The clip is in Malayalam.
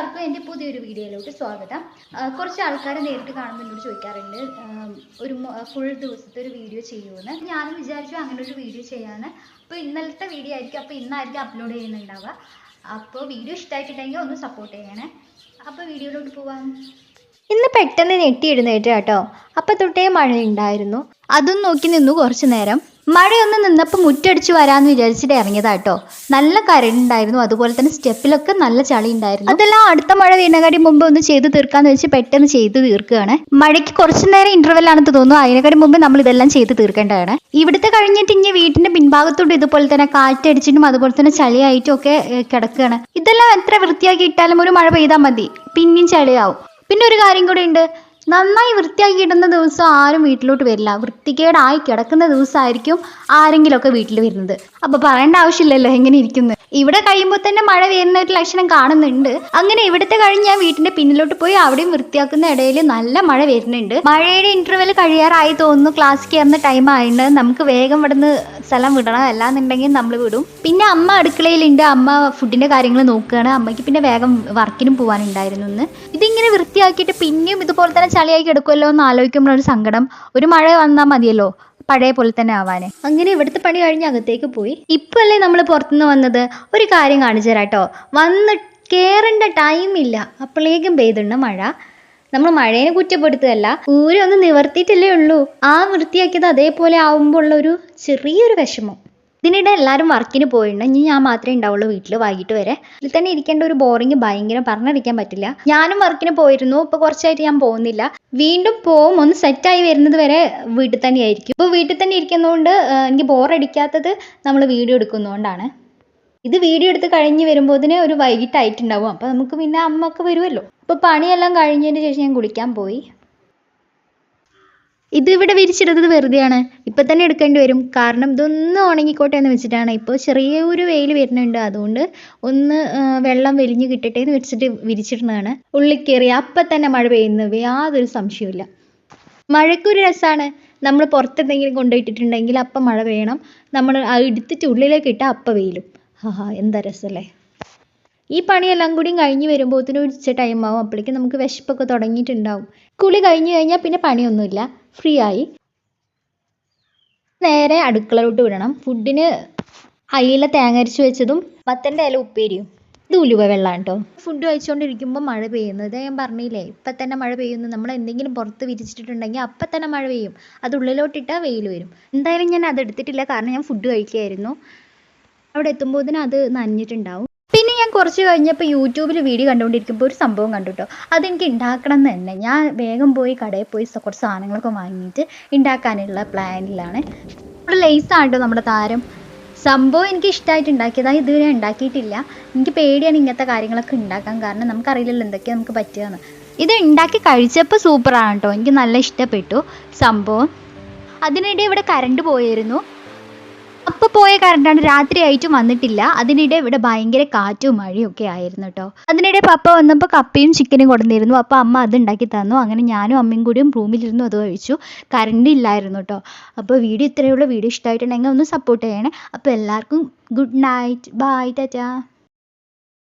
എല്ലാവർക്കും എൻ്റെ പുതിയൊരു വീഡിയോയിലോട്ട് സ്വാഗതം. കുറച്ച് ആൾക്കാർ നേരിട്ട് കാണുമ്പോൾ എന്നോട് ചോദിക്കാറുണ്ട് ഒരു ഫുൾ ദിവസത്തെ ഒരു വീഡിയോ ചെയ്യുമെന്ന്. ഞാനും വിചാരിച്ചു അങ്ങനെ ഒരു വീഡിയോ ചെയ്യാൻ. അപ്പോൾ ഇന്നലത്തെ വീഡിയോ ആയിരിക്കും, അപ്പോൾ ഇന്നായിരിക്കും അപ്ലോഡ് ചെയ്യുന്നുണ്ടാവുക. അപ്പോൾ വീഡിയോ ഇഷ്ടമായിട്ടുണ്ടെങ്കിൽ ഒന്ന് സപ്പോർട്ട് ചെയ്യണേ. അപ്പോൾ വീഡിയോയിലോട്ട് പോവാം. ഇന്ന് പെട്ടെന്ന് ഞെട്ടി എഴുന്നേറ്റ് കേട്ടോ. അപ്പം തൊട്ടേ മഴയുണ്ടായിരുന്നു. അതും നോക്കി നിന്നു കുറച്ച് നേരം. മഴയൊന്ന് നിന്നപ്പോൾ മുറ്റടിച്ച് വരാമെന്ന് വിചാരിച്ചിട്ട് ഇറങ്ങിയതാട്ടോ. നല്ല കരണ്ടുണ്ടായിരുന്നു, അതുപോലെ തന്നെ സ്റ്റെപ്പിലൊക്കെ നല്ല ചളി ഉണ്ടായിരുന്നു. അതെല്ലാം അടുത്ത മഴ വീണകാടി മുമ്പ് ഒന്ന് ചെയ്ത് തീർക്കാന്ന് വെച്ച് പെട്ടെന്ന് ചെയ്ത് തീർക്കുകയാണ്. മഴയ്ക്ക് കുറച്ച് നേരം ഇന്റർവെൽ ആണെന്ന് തോന്നുന്നു. അതിനെക്കാടി മുമ്പ് നമ്മൾ ഇതെല്ലാം ചെയ്ത് തീർക്കേണ്ടതാണ്. ഇവിടുത്തെ കഴിഞ്ഞിട്ട് ഇനി വീട്ടിന്റെ പിൻഭാഗത്തോട്ട് ഇതുപോലെ തന്നെ കാറ്റടിച്ചിട്ടും അതുപോലെ തന്നെ ചളിയായിട്ടും ഒക്കെ കിടക്കുകയാണ്. ഇതെല്ലാം എത്ര വൃത്തിയാക്കി ഇട്ടാലും ഒരു മഴ പെയ്താൽ മതി, പിന്നെയും ചളിയാവും. പിന്നെ ഒരു കാര്യം കൂടി ഉണ്ട്, നന്നായി വൃത്തിയാക്കി ഇടുന്ന ദിവസം ആരും വീട്ടിലോട്ട് വരില്ല. വൃത്തികേടായി കിടക്കുന്ന ദിവസമായിരിക്കും ആരെങ്കിലുമൊക്കെ വീട്ടിൽ വരുന്നത്. അപ്പൊ പറയേണ്ട ആവശ്യമില്ലല്ലോ എങ്ങനെ ഇരിക്കുന്നത്. ഇവിടെ കഴിയുമ്പോൾ തന്നെ മഴ വരുന്ന ഒരു ലക്ഷണം കാണുന്നുണ്ട്. അങ്ങനെ ഇവിടുത്തെ കഴിഞ്ഞ് ഞാൻ വീട്ടിന്റെ പിന്നിലോട്ട് പോയി അവിടെയും വൃത്തിയാക്കുന്ന ഇടയിൽ നല്ല മഴ വരുന്നുണ്ട്. മഴയുടെ ഇന്റർവെൽ കഴിയാറായി തോന്നുന്നു. ക്ലാസ് കയറുന്ന ടൈം ആയിട്ടുണ്ട്. നമുക്ക് വേഗം ഇവിടുന്ന് സ്ഥലം വിടണം, അല്ലാന്നുണ്ടെങ്കിൽ നമ്മൾ വിടും. പിന്നെ അമ്മ അടുക്കളയിലുണ്ട്, അമ്മ ഫുഡിന്റെ കാര്യങ്ങൾ നോക്കുകയാണ്. അമ്മയ്ക്ക് പിന്നെ വേഗം വർക്കിനും പോകാനുണ്ടായിരുന്നു ഇന്ന്. ഇതിങ്ങനെ വൃത്തിയാക്കിയിട്ട് പിന്നെയും ഇതുപോലെ തന്നെ ചളിയായി കിടക്കുമല്ലോ എന്ന് ആലോചിക്കുമ്പോഴൊരു സങ്കടം. ഒരു മഴ വന്നാൽ മതിയല്ലോ പഴയ പോലെ തന്നെ ആവാന്. അങ്ങനെ ഇവിടുത്തെ പണി കഴിഞ്ഞ് അകത്തേക്ക് പോയി. ഇപ്പല്ലേ നമ്മൾ പുറത്തുനിന്ന് വന്നത്. ഒരു കാര്യം കാണിച്ചു തരാട്ടോ. വന്ന് കയറേണ്ട ടൈമില്ല, അപ്പോഴേക്കും പെയ്തുണ്ട് മഴ. നമ്മൾ മഴേനെ കുറ്റപ്പെടുത്തുകയല്ല, ഊരൊന്ന് നിവർത്തിയിട്ടല്ലേ ഉള്ളൂ. ആ വൃത്തിയാക്കിയത് അതേപോലെ ആവുമ്പോൾ ഉള്ള ഒരു ചെറിയൊരു വിഷമം. ഇതിനിടെ എല്ലാവരും വർക്കിന് പോയിട്ടുണ്ട്. ഇനി ഞാൻ മാത്രമേ ഉണ്ടാവുള്ളൂ വീട്ടിൽ വൈകിട്ട് വരെ. ഇതിൽ തന്നെ ഇരിക്കേണ്ട ഒരു ബോറിങ് ഭയങ്കര പറഞ്ഞിരിക്കാൻ പറ്റില്ല. ഞാനും വർക്കിന് പോയിരുന്നു, ഇപ്പൊ കുറച്ചായിട്ട് ഞാൻ പോകുന്നില്ല. വീണ്ടും പോവും, ഒന്ന് സെറ്റായി വരുന്നത് വരെ വീട്ടിൽ തന്നെ ആയിരിക്കും. ഇപ്പോൾ വീട്ടിൽ തന്നെ ഇരിക്കുന്നതുകൊണ്ട് എനിക്ക് ബോറടിക്കാത്തത് നമ്മൾ വീഡിയോ എടുക്കുന്നതുകൊണ്ടാണ്. ഇത് വീഡിയോ എടുത്ത് കഴിഞ്ഞ് വരുമ്പോഴത്തേന് ഒരു വൈകിട്ടായിട്ടുണ്ടാവും. അപ്പോൾ നമുക്ക് പിന്നെ അമ്മ ഒക്കെ വരുമല്ലോ. അപ്പോൾ പണിയെല്ലാം കഴിഞ്ഞതിന് ശേഷം ഞാൻ കുളിക്കാൻ പോയി. ഇതിവിടെ വിരിച്ചിടുന്നത് വെറുതെയാണ്, ഇപ്പം തന്നെ എടുക്കേണ്ടി വരും. കാരണം ഇതൊന്നും ഉണങ്ങിക്കോട്ടെ എന്ന് വെച്ചിട്ടാണ്. ഇപ്പോൾ ചെറിയൊരു വെയിൽ വരുന്നുണ്ട്, അതുകൊണ്ട് ഒന്ന് വെള്ളം വെലിഞ്ഞ് കിട്ടട്ടെ എന്ന് വെച്ചിട്ട് വിരിച്ചിടുന്നതാണ്. ഉള്ളിൽ കയറി അപ്പം തന്നെ മഴ പെയ്യുന്നത് യാതൊരു സംശയമില്ല. മഴയ്ക്കൊരു രസമാണ്. നമ്മൾ പുറത്തെന്തെങ്കിലും കൊണ്ടുപോയിട്ടിട്ടുണ്ടെങ്കിൽ അപ്പം മഴ പെയ്യണം, നമ്മൾ എടുത്തിട്ട് ഉള്ളിലേക്ക് ഇട്ടാൽ അപ്പം വെയിലും. എന്താ രസമല്ലേ. ഈ പണിയെല്ലാം കൂടി കഴിഞ്ഞ് വരുമ്പോഴത്തേനും ഒരു ഉച്ച ടൈം ആവും. അപ്പോഴേക്കും നമുക്ക് വിശപ്പൊക്കെ തുടങ്ങിയിട്ടുണ്ടാവും. കുളി കഴിഞ്ഞ് കഴിഞ്ഞാൽ പിന്നെ പണിയൊന്നുമില്ല, ഫ്രീ ആയി. നേരെ അടുക്കളയിലോട്ട് വിടണം. ഫുഡിന് അയില തേങ്ങ അരച്ച് വെച്ചതും മത്തൻ്റെ ഇല ഉപ്പേരിയും. ഇത് ഉലുവ വെള്ളമാണ് കേട്ടോ. ഫുഡ് കഴിച്ചുകൊണ്ടിരിക്കുമ്പോൾ മഴ പെയ്യുന്നത് ഞാൻ പറഞ്ഞില്ലേ, ഇപ്പം തന്നെ മഴ പെയ്യുന്നു. നമ്മൾ എന്തെങ്കിലും പുറത്ത് വിരിച്ചിട്ടുണ്ടെങ്കിൽ അപ്പം തന്നെ മഴ പെയ്യും. അത് ഉള്ളിലോട്ടിട്ടാൽ വെയിൽ വരും. എന്തായാലും ഞാൻ അത് എടുത്തിട്ടില്ല, കാരണം ഞാൻ ഫുഡ് കഴിക്കുകയായിരുന്നു. അവിടെ എത്തുമ്പോഴത്തേനും അത് നനഞ്ഞിട്ടുണ്ടാവും. പിന്നെ ഞാൻ കുറച്ച് കഴിഞ്ഞപ്പോൾ യൂട്യൂബിൽ വീഡിയോ കണ്ടുകൊണ്ടിരിക്കുമ്പോൾ ഒരു സംഭവം കണ്ടു കേട്ടോ. അതെനിക്ക് ഉണ്ടാക്കണം എന്ന് തന്നെ. ഞാൻ വേഗം പോയി കടയിൽ പോയി കുറച്ച് സാധനങ്ങളൊക്കെ വാങ്ങിയിട്ട് ഉണ്ടാക്കാനുള്ള പ്ലാനിലാണ്. നമ്മുടെ ലേസാണ് കേട്ടോ നമ്മുടെ താരം. സംഭവം എനിക്ക് ഇഷ്ടമായിട്ട് ഉണ്ടാക്കിയതാണ്. ഇതുവരെ ഉണ്ടാക്കിയിട്ടില്ല. എനിക്ക് പേടിയാണ് ഇങ്ങനത്തെ കാര്യങ്ങളൊക്കെ ഉണ്ടാക്കാൻ, കാരണം നമുക്കറിയില്ലല്ലോ എന്തൊക്കെയാണ് നമുക്ക് പറ്റുകയെന്ന്. ഇത് ഉണ്ടാക്കി കഴിച്ചപ്പോൾ സൂപ്പറാണ് കേട്ടോ, എനിക്ക് നല്ല ഇഷ്ടപ്പെട്ടു സംഭവം. അതിനിടെ ഇവിടെ കറണ്ട് പോയിരുന്നു. അപ്പോൾ പോയ കറണ്ടാണ്, രാത്രിയായിട്ടും വന്നിട്ടില്ല. അതിനിടെ ഇവിടെ ഭയങ്കര കാറ്റും മഴയും ഒക്കെ ആയിരുന്നു കേട്ടോ. അതിനിടെ പപ്പ വന്നപ്പോൾ കപ്പയും ചിക്കനും കൊണ്ടുവന്നിരുന്നു. അപ്പോൾ അമ്മ അത് ഉണ്ടാക്കി തന്നു. അങ്ങനെ ഞാനും അമ്മയും കൂടിയും റൂമിലിരുന്നു അത് കഴിച്ചു. കറണ്ട് ഇല്ലായിരുന്നു കേട്ടോ. അപ്പോൾ വീഡിയോ ഇത്രയുള്ള വീഡിയോ ഇഷ്ടമായിട്ടുണ്ടെങ്കിൽ ഒന്ന് സപ്പോർട്ട് ചെയ്യണേ. അപ്പോൾ എല്ലാവർക്കും ഗുഡ് നൈറ്റ്, ബൈ, ടാറ്റാ.